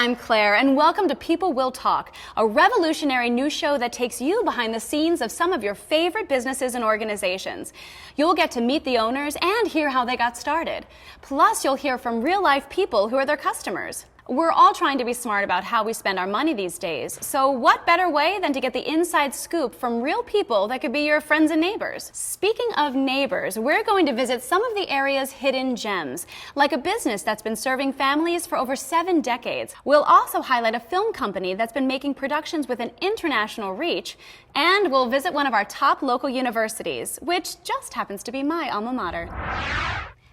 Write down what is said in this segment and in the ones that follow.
I'm Claire, and welcome to People Will Talk, a revolutionary news show that takes you behind the scenes of some of your favorite businesses and organizations. You'll get to meet the owners and hear how they got started. Plus, you'll hear from real-life people who are their customers. We're all trying to be smart about how we spend our money these days, so what better way than to get the inside scoop from real people that could be your friends and neighbors? Speaking of neighbors, we're going to visit some of the area's hidden gems, like a business that's been serving families for over 7 decades. We'll also highlight a film company that's been making productions with an international reach, and we'll visit one of our top local universities, which just happens to be my alma mater.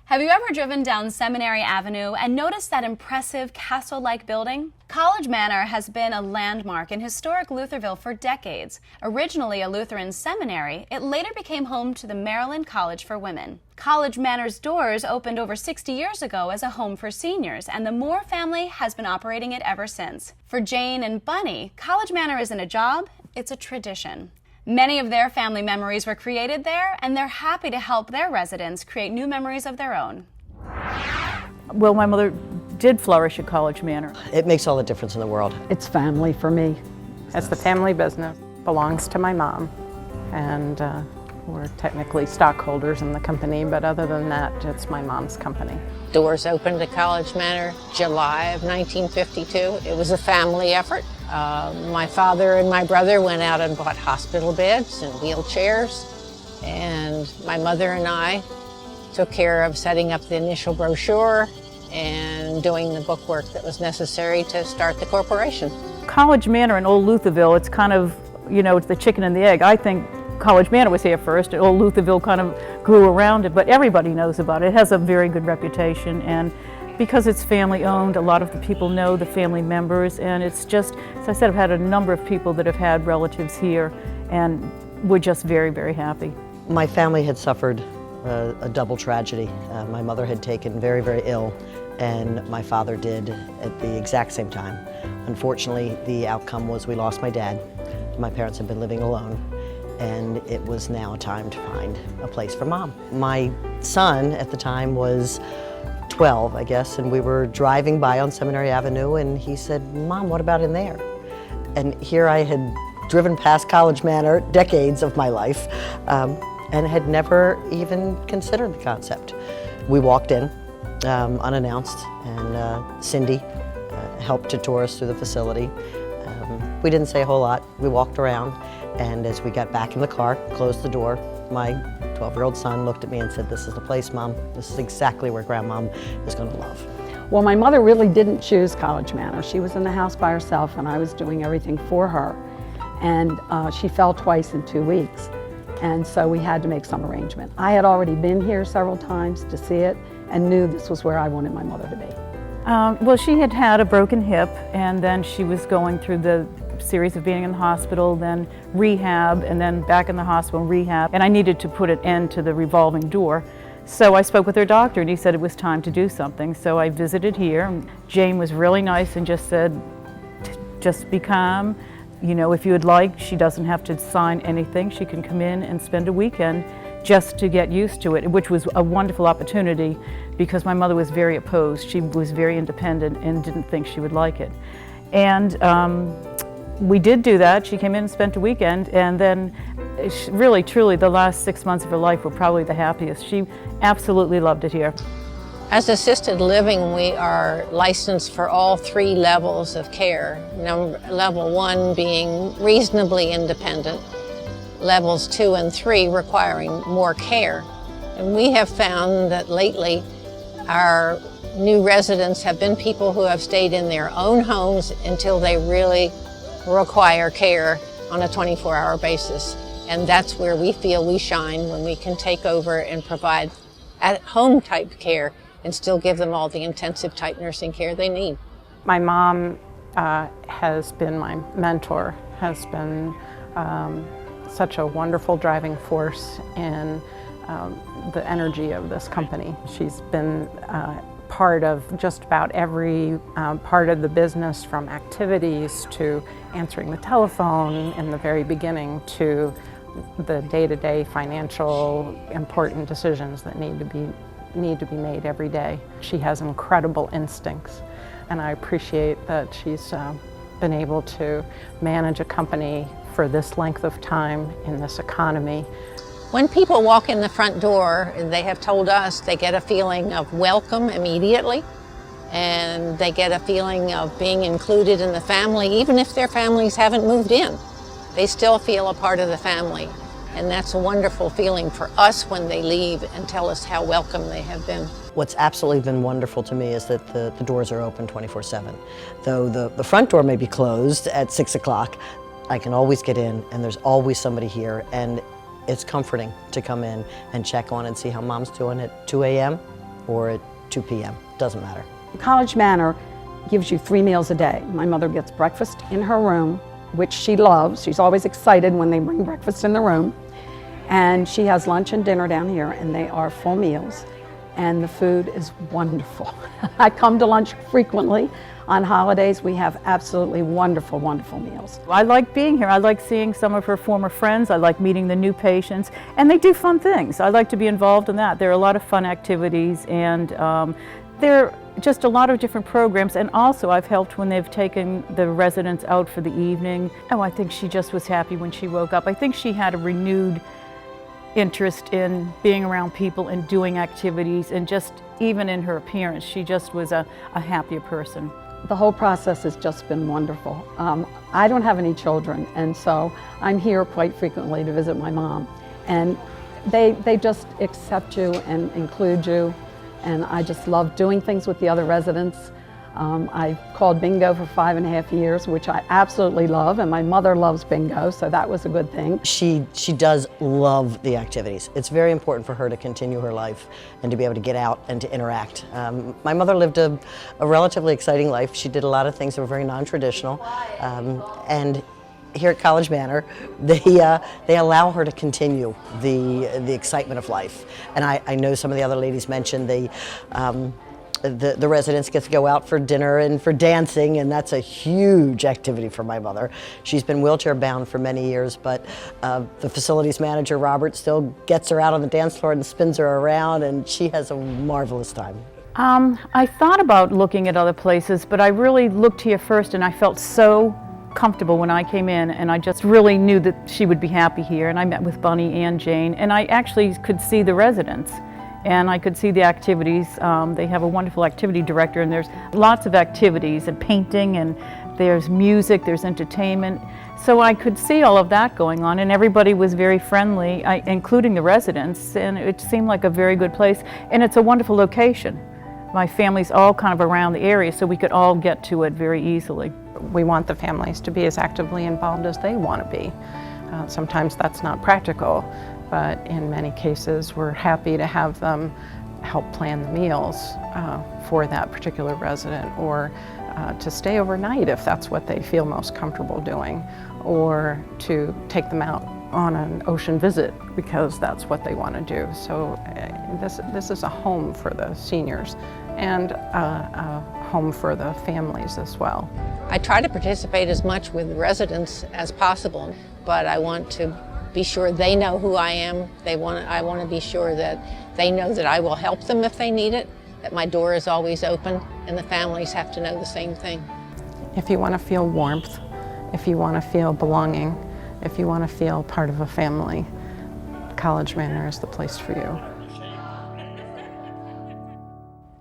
Have you ever driven down Seminary Avenue and noticed that impressive castle-like building? College Manor has been a landmark in historic Lutherville for decades. Originally a Lutheran seminary, it later became home to the Maryland College for Women. College Manor's doors opened over 60 years ago as a home for seniors, and the Moore family has been operating it ever since. For Jane and Bunny, College Manor isn't a job, it's a tradition. Many of their family memories were created there, and they're happy to help their residents create new memories of their own. Well, my mother did flourish at College Manor. It makes all the difference in the world. It's family for me. It's the family business. Belongs to my mom, and we're technically stockholders in the company, but other than that, it's my mom's company. Doors opened at College Manor July of 1952. It was a family effort. My father and my brother went out and bought hospital beds and wheelchairs, and my mother and I took care of setting up the initial brochure and doing the bookwork that was necessary to start the corporation. College Manor in Old Lutherville, it's kind of, it's the chicken and the egg. I think College Manor was here first, and Old Lutherville kind of grew around it, but everybody knows about it. It has a very good reputation, and because it's family owned, a lot of the people know the family members, and it's just, as I said, I've had a number of people that have had relatives here, and we're just very, very happy. My family had suffered a double tragedy. My mother had taken very, very ill, and my father did at the exact same time. Unfortunately, the outcome was we lost my dad. My parents had been living alone, and it was now time to find a place for Mom. My son at the time was 12, I guess, and we were driving by on Seminary Avenue, and he said, "Mom, what about in there?" And here I had driven past College Manor decades of my life and had never even considered the concept. We walked in unannounced, and Cindy helped to tour us through the facility. We didn't say a whole lot. We walked around, and as we got back in the car, closed the door, my 12-year-old son looked at me and said, "This is the place, Mom. This is exactly where Grandmom is going to love." Well, my mother really didn't choose College Manor. She was in the house by herself, and I was doing everything for her. And she fell twice in 2 weeks, and so we had to make some arrangement. I had already been here several times to see it and knew this was where I wanted my mother to be. Well, she had had a broken hip, and then she was going through the series of being in the hospital, then rehab, and then back in the hospital, rehab, and I needed to put an end to the revolving door. So I spoke with her doctor, and he said it was time to do something. So I visited here, and Jane was really nice and just said, "Just be calm. If you would like, she doesn't have to sign anything. She can come in and spend a weekend just to get used to it," which was a wonderful opportunity because my mother was very opposed. She was very independent and didn't think she would like it. And we did do that. She came in and spent a weekend, and then really, truly, the last 6 months of her life were probably the happiest. She absolutely loved it here. As assisted living, we are licensed for all 3 levels of care. Level 1 being reasonably independent, levels 2 and 3 requiring more care. And we have found that lately our new residents have been people who have stayed in their own homes until they really require care on a 24-hour basis. And that's where we feel we shine, when we can take over and provide at-home type care and still give them all the intensive type nursing care they need. My mom has been my mentor, has been such a wonderful driving force in the energy of this company. She's been part of just about every part of the business, from activities to answering the telephone in the very beginning to the day-to-day financial important decisions that need to be made every day. She has incredible instincts and I appreciate that she's been able to manage a company for this length of time in this economy. When people walk in the front door, they have told us they get a feeling of welcome immediately, and they get a feeling of being included in the family, even if their families haven't moved in. They still feel a part of the family, and that's a wonderful feeling for us when they leave and tell us how welcome they have been. What's absolutely been wonderful to me is that the doors are open 24/7. Though the front door may be closed at 6 o'clock, I can always get in, and there's always somebody here, and it's comforting to come in and check on and see how Mom's doing at 2 a.m. or at 2 p.m. Doesn't matter. College Manor gives you 3 meals a day. My mother gets breakfast in her room, which she loves. She's always excited when they bring breakfast in the room. And she has lunch and dinner down here, and they are full meals. And the food is wonderful. I come to lunch frequently. On holidays, we have absolutely wonderful, wonderful meals. I like being here. I like seeing some of her former friends. I like meeting the new patients, and they do fun things. I like to be involved in that. There are a lot of fun activities, and there are just a lot of different programs. And also, I've helped when they've taken the residents out for the evening. Oh, I think she just was happy when she woke up. I think she had a renewed interest in being around people and doing activities, and just even in her appearance, she just was a happier person. The whole process has just been wonderful. I don't have any children, and so I'm here quite frequently to visit my mom. And they just accept you and include you, and I just love doing things with the other residents. I called bingo for 5.5 years, which I absolutely love, and my mother loves bingo, so that was a good thing. She does love the activities. It's very important for her to continue her life and to be able to get out and to interact. My mother lived a relatively exciting life. She did a lot of things that were very non-traditional, and here at College Manor, they allow her to continue the excitement of life. And I know some of the other ladies mentioned the residents get to go out for dinner and for dancing, and that's a huge activity for my mother. She's been wheelchair bound for many years, but the facilities manager, Robert, still gets her out on the dance floor and spins her around, and she has a marvelous time. I thought about looking at other places, but I really looked here first, and I felt so comfortable when I came in, and I just really knew that she would be happy here. And I met with Bunny and Jane, and I actually could see the residents. And I could see the activities. They have a wonderful activity director, and there's lots of activities and painting, and there's music, there's entertainment. So I could see all of that going on, and everybody was very friendly, including the residents, and it seemed like a very good place. And it's a wonderful location. My family's all kind of around the area, so we could all get to it very easily. We want the families to be as actively involved as they want to be. Sometimes that's not practical, but in many cases we're happy to have them help plan the meals for that particular resident, or to stay overnight if that's what they feel most comfortable doing, or to take them out on an ocean visit because that's what they want to do. So this is a home for the seniors and a home for the families as well. I try to participate as much with residents as possible, but I want to be sure they know who I am. I want to be sure that they know that I will help them if they need it, that my door is always open, and the families have to know the same thing. If you want to feel warmth, if you want to feel belonging, if you want to feel part of a family, College Manor is the place for you.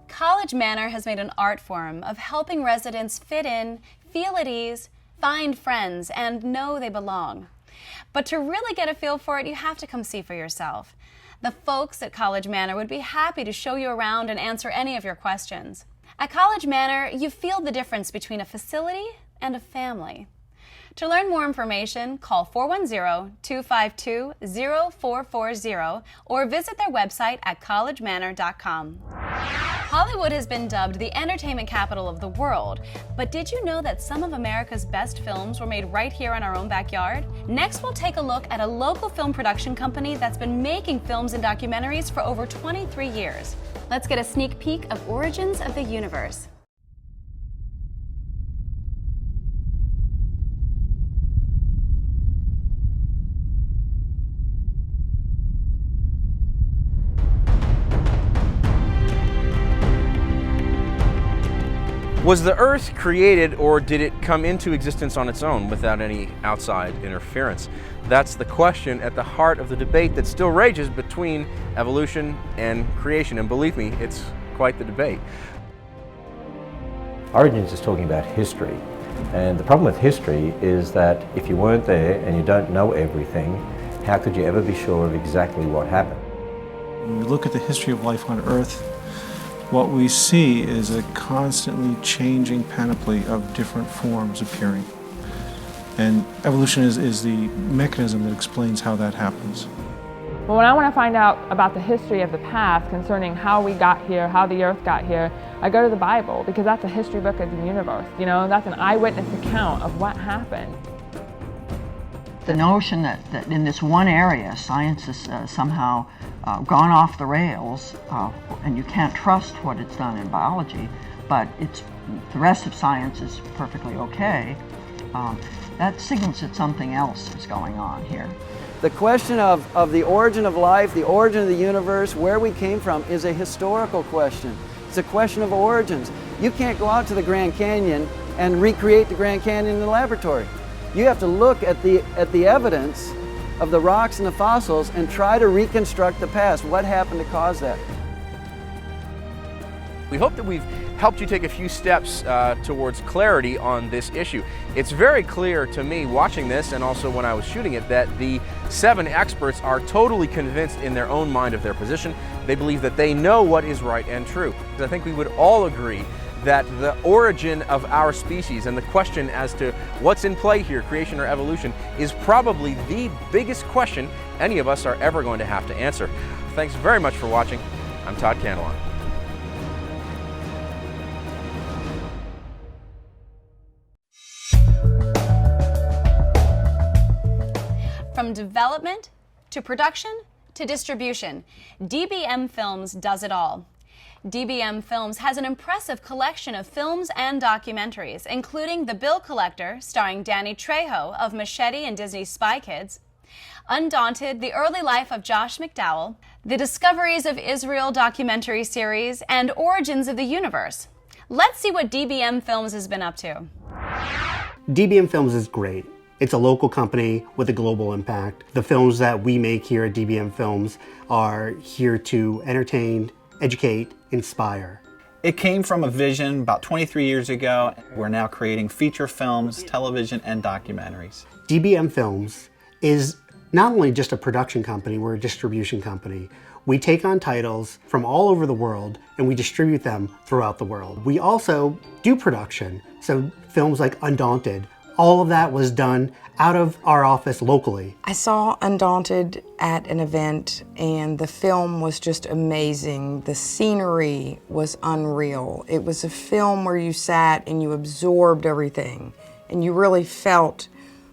College Manor has made an art form of helping residents fit in, feel at ease, find friends, and know they belong. But to really get a feel for it, you have to come see for yourself. The folks at College Manor would be happy to show you around and answer any of your questions. At College Manor, you feel the difference between a facility and a family. To learn more information, call 410-252-0440 or visit their website at collegemanor.com. Hollywood has been dubbed the entertainment capital of the world, but did you know that some of America's best films were made right here in our own backyard? Next, we'll take a look at a local film production company that's been making films and documentaries for over 23 years. Let's get a sneak peek of Origins of the Universe. Was the Earth created, or did it come into existence on its own without any outside interference? That's the question at the heart of the debate that still rages between evolution and creation, and believe me, it's quite the debate. Origins is talking about history, and the problem with history is that if you weren't there and you don't know everything, how could you ever be sure of exactly what happened? When we look at the history of life on Earth, what we see is a constantly changing panoply of different forms appearing. And evolution is the mechanism that explains how that happens. But when I want to find out about the history of the past concerning how we got here, how the Earth got here, I go to the Bible, because that's a history book of the universe. You know, that's an eyewitness account of what happened. The notion that in this one area science has somehow gone off the rails, and you can't trust what it's done in biology, but the rest of science is perfectly okay, that signals that something else is going on here. The question of the origin of life, the origin of the universe, where we came from, is a historical question. It's a question of origins. You can't go out to the Grand Canyon and recreate the Grand Canyon in the laboratory. You have to look at the evidence of the rocks and the fossils and try to reconstruct the past. What happened to cause that? We hope that we've helped you take a few steps towards clarity on this issue. It's very clear to me watching this, and also when I was shooting it, that the 7 experts are totally convinced in their own mind of their position. They believe that they know what is right and true. I think we would all agree that the origin of our species and the question as to what's in play here, creation or evolution, is probably the biggest question any of us are ever going to have to answer. Thanks very much for watching. I'm Todd Candelon. From development to production to distribution, DBM Films does it all. DBM Films has an impressive collection of films and documentaries, including The Bill Collector, starring Danny Trejo of Machete and Disney's Spy Kids, Undaunted, The Early Life of Josh McDowell, The Discoveries of Israel documentary series, and Origins of the Universe. Let's see what DBM Films has been up to. DBM Films is great. It's a local company with a global impact. The films that we make here at DBM Films are here to entertain, educate, inspire. It came from a vision about 23 years ago. We're now creating feature films, television, and documentaries. DBM Films is not only just a production company, we're a distribution company. We take on titles from all over the world and we distribute them throughout the world. We also do production, so films like Undaunted, all of that was done out of our office locally. I saw Undaunted at an event and the film was just amazing. The scenery was unreal. It was a film where you sat and you absorbed everything and you really felt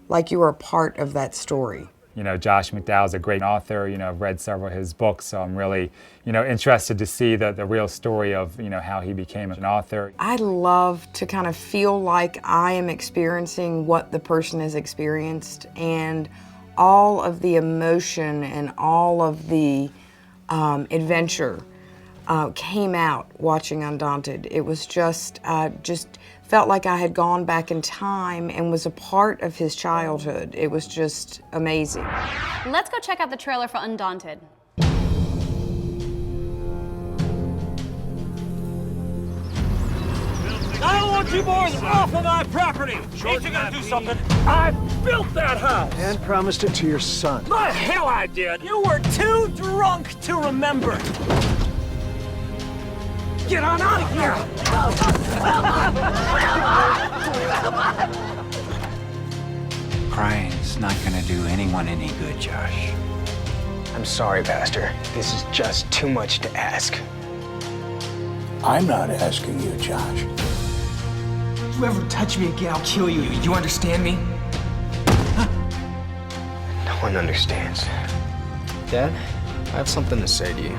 like you were a part of that story. You know, Josh McDowell's a great author. You know, I've read several of his books, so I'm really, interested to see the real story of, how he became an author. I love to kind of feel like I am experiencing what the person has experienced, and all of the emotion and all of the adventure came out watching Undaunted. It was just felt like I had gone back in time and was a part of his childhood. It was just amazing. Let's go check out the trailer for Undaunted. I don't want you boys off of my property! Ain't you gonna do something? I built that house! And promised it to your son. The hell I did! You were too drunk to remember! Get on out of here! Crying's not gonna do anyone any good, Josh. I'm sorry, Pastor. This is just too much to ask. I'm not asking you, Josh. You ever touch me again, I'll kill you. You understand me? Huh? No one understands. Dad, I have something to say to you.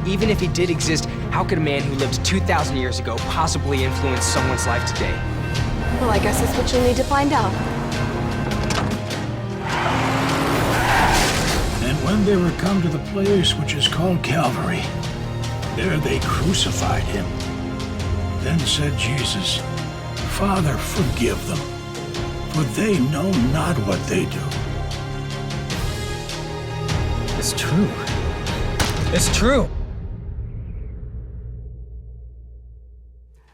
Even if he did exist, how could a man who lived 2,000 years ago possibly influence someone's life today? Well, I guess that's what you'll need to find out. And when they were come to the place which is called Calvary, there they crucified him, Then said Jesus, Father, forgive them, for they know not what they do. It's true. It's true.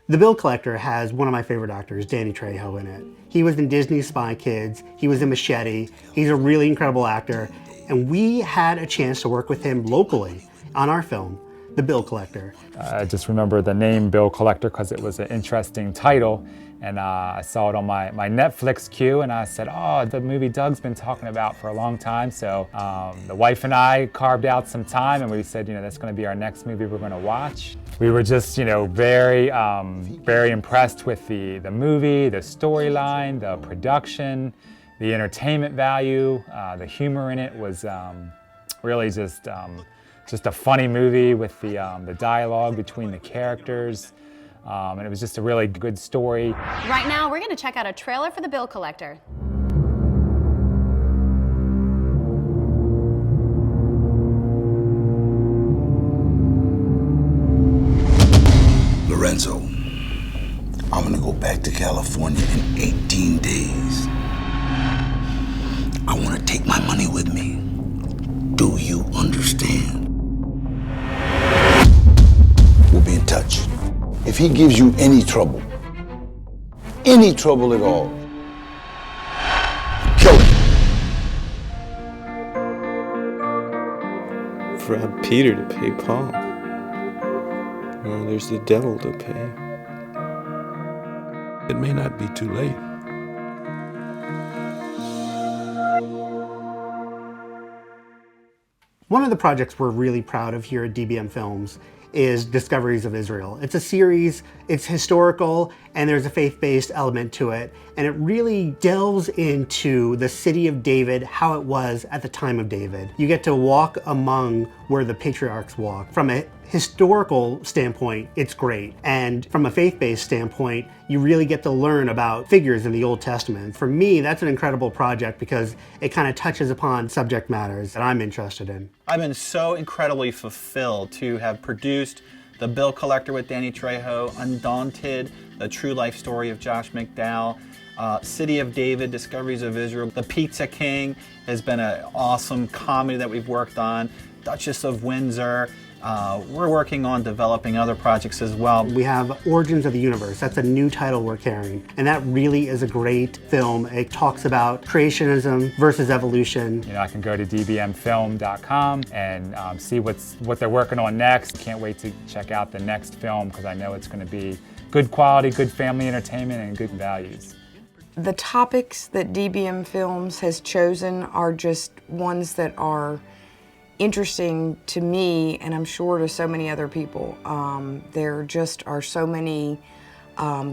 The Bill Collector has one of my favorite actors, Danny Trejo, in it. He was in Disney's Spy Kids, he was in Machete, he's a really incredible actor, and we had a chance to work with him locally on our film, The Bill Collector. I just remember the name Bill Collector because it was an interesting title, and I saw it on my Netflix queue, and I said, oh, the movie Doug's been talking about for a long time. So the wife and I carved out some time, and we said, that's going to be our next movie we're going to watch. We were just, very impressed with the movie, the storyline, the production, the entertainment value. The humor in it was really just a funny movie with the dialogue between the characters. And it was just a really good story. Right now, we're going to check out a trailer for The Bill Collector. Lorenzo, I'm gonna go back to California in 18 days. I wanna take my money with me. Do you understand? We'll be in touch. If he gives you any trouble at all, kill him. Rob Peter to pay Paul. Well, there's the devil to pay. It may not be too late. One of the projects we're really proud of here at DBM Films is Discoveries of Israel. It's a series, it's historical, and there's a faith-based element to it, and it really delves into the city of David, how it was at the time of David. You get to walk among where the patriarchs walk. From a historical standpoint, it's great, and from a faith-based standpoint, you really get to learn about figures in the Old Testament. For me, that's an incredible project because it kind of touches upon subject matters that I'm interested in. I've been so incredibly fulfilled to have produced The Bill Collector with Danny Trejo, Undaunted, the true life story of Josh McDowell, City of David, Discoveries of Israel. The Pizza King has been an awesome comedy that we've worked on, Duchess of Windsor. We're working on developing other projects as well. We have Origins of the Universe. That's a new title we're carrying. And that really is a great film. It talks about creationism versus evolution. I can go to dbmfilm.com and see what they're working on next. Can't wait to check out the next film because I know it's going to be good quality, good family entertainment, and good values. The topics that DBM Films has chosen are just ones that are interesting to me, and I'm sure to so many other people. There just are so many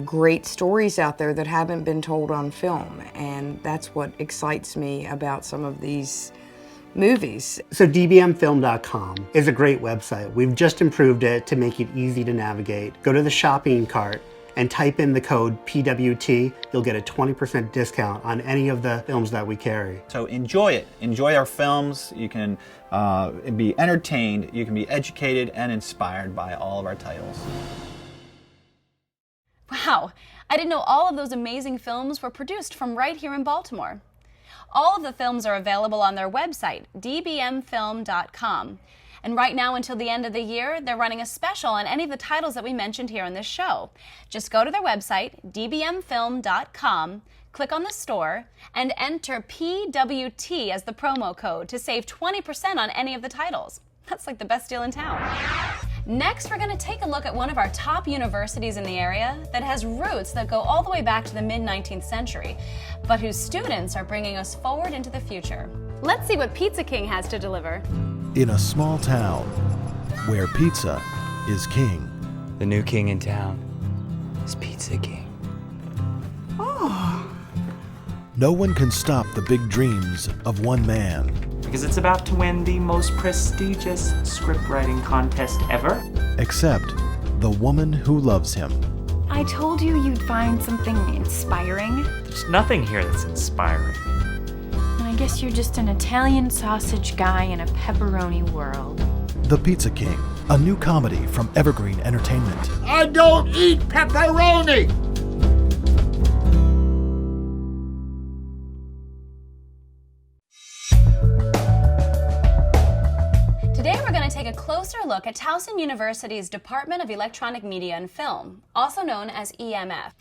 great stories out there that haven't been told on film, and that's what excites me about some of these movies. So dbmfilm.com is a great website. We've just improved it to make it easy to navigate. Go to the shopping cart and type in the code PWT. You'll get a 20% discount on any of the films that we carry. So enjoy it. Enjoy our films. You can be entertained, you can be educated and inspired by all of our titles. Wow, I didn't know all of those amazing films were produced from right here in Baltimore. All of the films are available on their website, dbmfilm.com. And right now, until the end of the year, they're running a special on any of the titles that we mentioned here in this show. Just go to their website, dbmfilm.com, click on the store, and enter PWT as the promo code to save 20% on any of the titles. That's like the best deal in town. Next, we're going to take a look at one of our top universities in the area that has roots that go all the way back to the mid-19th century, but whose students are bringing us forward into the future. Let's see what Pizza King has to deliver. In a small town where pizza is king. The new king in town is Pizza King. Oh. No one can stop the big dreams of one man. Because it's about to win the most prestigious script writing contest ever. Except the woman who loves him. I told you you'd find something inspiring. There's nothing here that's inspiring. I guess you're just an Italian sausage guy in a pepperoni world. The Pizza King, a new comedy from Evergreen Entertainment. I don't eat pepperoni! Today we're going to take a closer look at Towson University's Department of Electronic Media and Film, also known as EMF.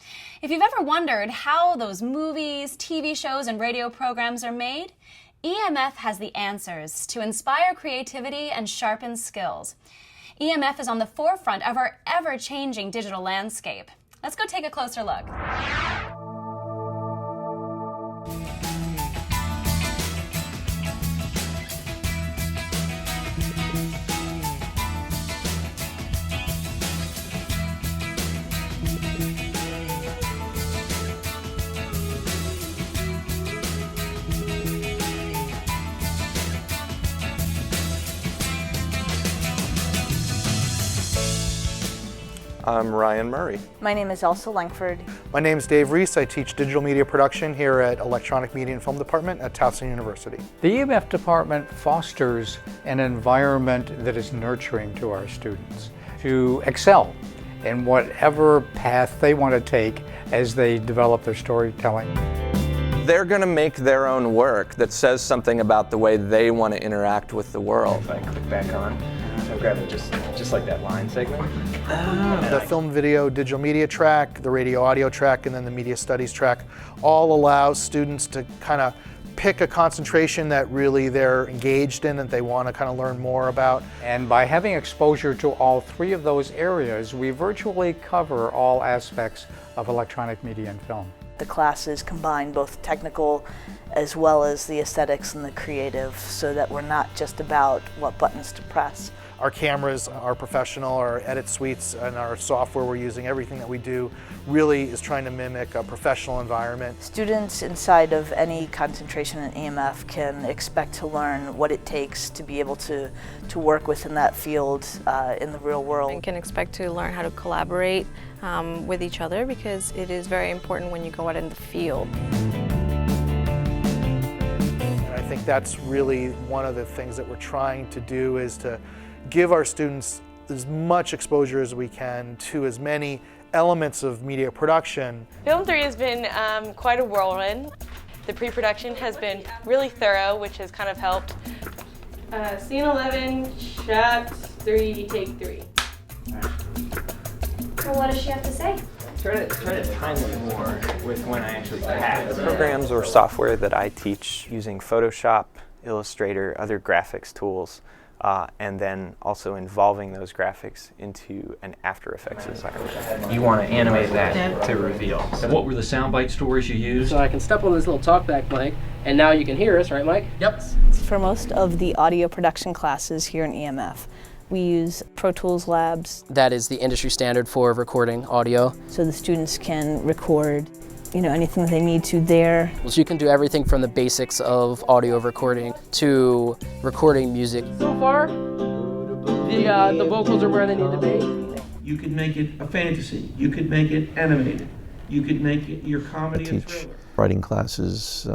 If you've ever wondered how those movies, TV shows, and radio programs are made, EMF has the answers to inspire creativity and sharpen skills. EMF is on the forefront of our ever-changing digital landscape. Let's go take a closer look. I'm Ryan Murray. My name is Elsa Langford. My name is Dave Reese. I teach digital media production here at Electronic Media and Film Department at Towson University. The EMF department fosters an environment that is nurturing to our students to excel in whatever path they want to take as they develop their storytelling. They're going to make their own work that says something about the way they want to interact with the world. If I click back on, I'll grab it just like that line segment. The film, video, digital media track, the radio audio track, and then the media studies track all allows students to kind of pick a concentration that really they're engaged in and they want to kind of learn more about. And by having exposure to all three of those areas, we virtually cover all aspects of electronic media and film. The classes combine both technical as well as the aesthetics and the creative, so that we're not just about what buttons to press. Our cameras are professional, our edit suites and our software we're using, everything that we do really is trying to mimic a professional environment. Students inside of any concentration in EMF can expect to learn what it takes to be able to work within that field in the real world. And can expect to learn how to collaborate with each other, because it is very important when you go out in the field. And I think that's really one of the things that we're trying to do, is to give our students as much exposure as we can to as many elements of media production. Film 3 has been quite a whirlwind. The pre-production has been really thorough, which has kind of helped. Scene 11, shot 3, take 3. Well, what does she have to say? Try to time it more with when I actually pass. Programs or software that I teach using Photoshop, Illustrator, other graphics tools, and then also involving those graphics into an After Effects environment. You want to animate that to reveal. So what were the soundbite stories you used? So I can step on this little talkback mic, and now you can hear us, right, Mike? Yep. For most of the audio production classes here in EMF, we use Pro Tools Labs. That is the industry standard for recording audio. So the students can record anything they need to there. So you can do everything from the basics of audio recording to recording music. So far, the vocals are where they need to be. You could make it a fantasy. You could make it animated. You could make it your comedy and thriller. Writing classes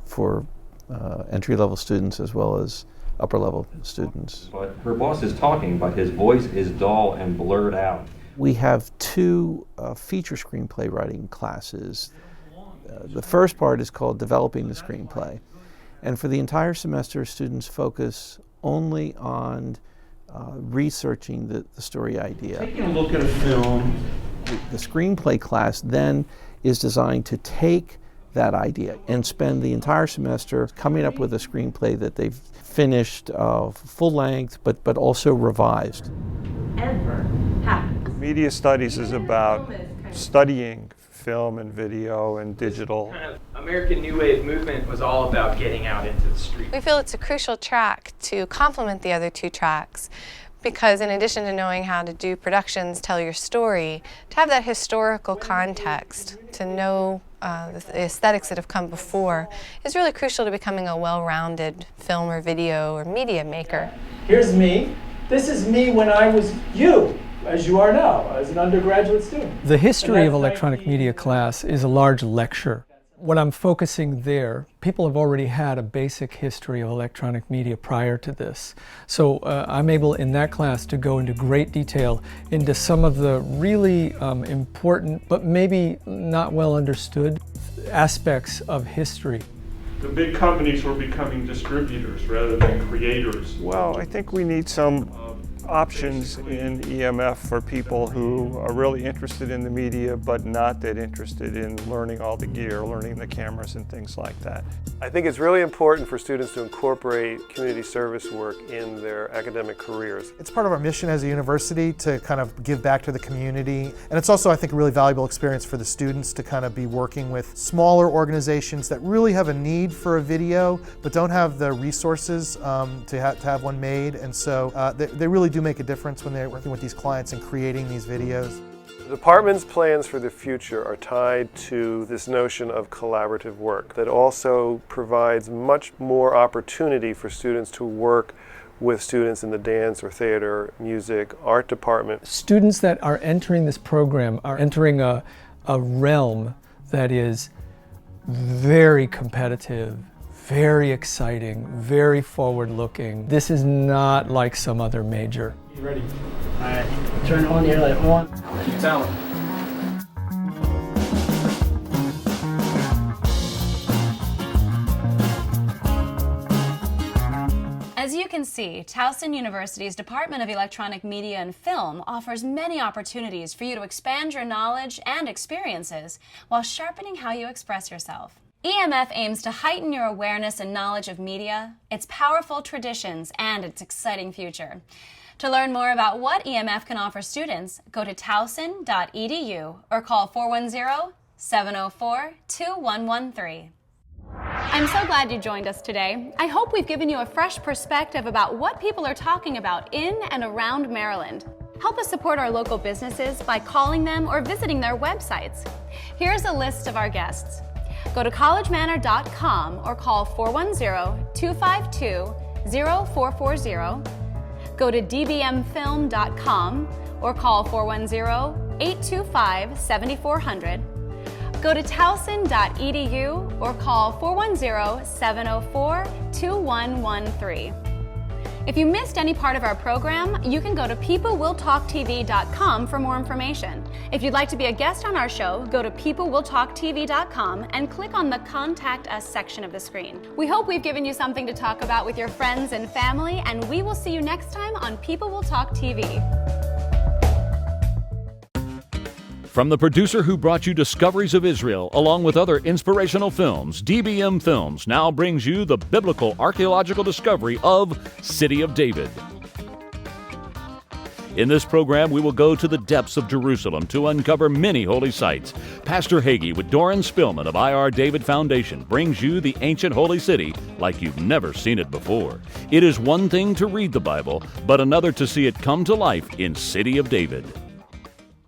for entry-level students as well as upper-level students. But her boss is talking, but his voice is dull and blurred out. We have two feature screenplay writing classes. The first part is called Developing the Screenplay. And for the entire semester, students focus only on researching the story idea. Taking a look at a film. The screenplay class then is designed to take that idea and spend the entire semester coming up with a screenplay that they've finished full length, but also revised. Media studies is about studying film and video and digital. Kind of American New Wave movement was all about getting out into the street. We feel it's a crucial track to complement the other two tracks, because in addition to knowing how to do productions, tell your story, to have that historical context, to know the aesthetics that have come before, is really crucial to becoming a well-rounded film or video or media maker. Here's me. This is me when I was you, as you are now, as an undergraduate student. The history of electronic media class is a large lecture. When I'm focusing there, people have already had a basic history of electronic media prior to this. So I'm able in that class to go into great detail into some of the really important, but maybe not well understood aspects of history. The big companies were becoming distributors rather than creators. Well, I think we need some options in EMF for people who are really interested in the media but not that interested in learning all the gear, learning the cameras and things like that. I think it's really important for students to incorporate community service work in their academic careers. It's part of our mission as a university to kind of give back to the community. And it's also, I think, a really valuable experience for the students to kind of be working with smaller organizations that really have a need for a video but don't have the resources to have one made. And so they really do make a difference when they're working with these clients and creating these videos. The department's plans for the future are tied to this notion of collaborative work that also provides much more opportunity for students to work with students in the dance or theater, music, art department. Students that are entering this program are entering a realm that is very competitive, very exciting, very forward-looking. This is not like some other major. You ready? All right, turn on the airlight on. Talent. As you can see, Towson University's Department of Electronic Media and Film offers many opportunities for you to expand your knowledge and experiences while sharpening how you express yourself. EMF aims to heighten your awareness and knowledge of media, its powerful traditions, and its exciting future. To learn more about what EMF can offer students, go to towson.edu or call 410-704-2113. I'm so glad you joined us today. I hope we've given you a fresh perspective about what people are talking about in and around Maryland. Help us support our local businesses by calling them or visiting their websites. Here's a list of our guests. Go to collegemanor.com or call 410-252-0440. Go to dbmfilm.com or call 410-825-7400. Go to towson.edu or call 410-704-2113. If you missed any part of our program, you can go to peoplewilltalktv.com for more information. If you'd like to be a guest on our show, go to peoplewilltalktv.com and click on the Contact Us section of the screen. We hope we've given you something to talk about with your friends and family, and we will see you next time on People Will Talk TV. From the producer who brought you Discoveries of Israel, along with other inspirational films, DBM Films now brings you the biblical archaeological discovery of City of David. In this program, we will go to the depths of Jerusalem to uncover many holy sites. Pastor Hagee with Doran Spillman of IR David Foundation brings you the ancient holy city like you've never seen it before. It is one thing to read the Bible, but another to see it come to life in City of David.